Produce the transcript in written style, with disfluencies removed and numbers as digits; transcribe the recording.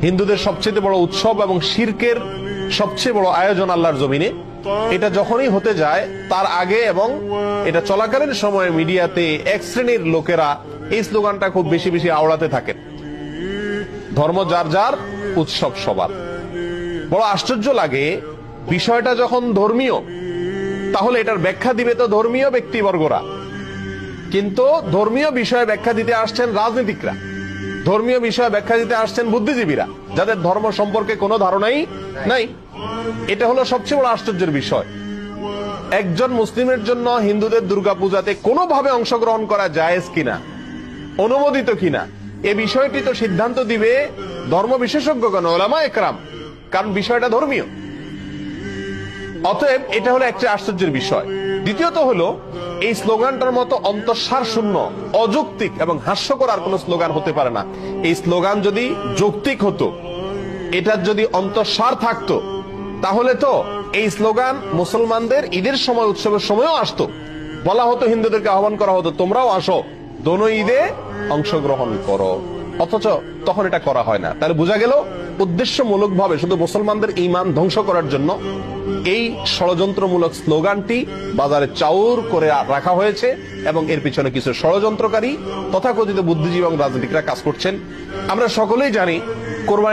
হিন্দুদের সবচেয়ে বড় উৎসব এবং শিরকের সবচেয়ে বড় আয়োজন আল্লাহর জমিনে, এটা যখনই হতে যায় তার আগে এবং এটা চলাকালীন সময়ে মিডিয়াতে এক শ্রেণীর লোকেরা এই স্লোগানটা খুব বেশি বেশি আওড়াতে থাকেন, ধর্ম যার যার, উৎসব সবার। বড় আশ্চর্য লাগে, বিষয়টা যখন ধর্মীয় তাহলে এটার ব্যাখ্যা দিবে তো ধর্মীয় ব্যক্তিবর্গরা, কিন্তু ধর্মীয় বিষয়ে ব্যাখ্যা দিতে আসছেন রাজনীতিকরা, ধর্মীয় বিষয়ে ব্যাখ্যা দিতে আসছেন বুদ্ধিজীবীরা, যাদের ধর্ম সম্পর্কে কোনো ধারণাই নাই। এটা হলো সবচেয়ে বড় আশ্চর্যের বিষয়। একজন মুসলিমের জন্য হিন্দুদের দুর্গাপূজাতে কোনোভাবে অংশগ্রহণ করা জায়েজ কিনা, অনুমোদিত কিনা, এ বিষয়টি তো সিদ্ধান্ত দিবে ধর্ম বিশেষজ্ঞগণ, উলামা একরাম, কারণ বিষয়টা ধর্মীয়। অতএব এটা হলো একটা আশ্চর্যের বিষয়। দ্বিতীয়ত হলো, এই স্লোগানটার মতো অন্তঃসার শূন্য, অযৌক্তিক এবং হাস্যকর আর কোন স্লোগান হতে পারে না। এই স্লোগান যদি যৌক্তিক হতো, এটার যদি অন্তঃসার থাকতো, তাহলে তো এই স্লোগান মুসলমানদের ঈদের সময়, উৎসবের সময়ও আসতো। বলা হতো, হিন্দুদেরকে আহ্বান করা হতো, তোমরাও আসো, দোনো ঈদে অংশগ্রহণ করো। অথচ তখন এটা করা হয় না। তাহলে বোঝা গেল উদ্দেশ্যমূলক ভাবে শুধু মুসলমানদের ঈমান ধ্বংস করার জন্য এই ষড়যন্ত্রমূলক স্লোগানটি বাজারে চাউর করে রাখা হয়েছে এবং এর পিছনে কিছু ষড়যন্ত্রকারী তথাকথিত বুদ্ধিজীবী এবং রাজনীতিকরা কাজ করছেন। আমরা সকলেই জানি কোরবানি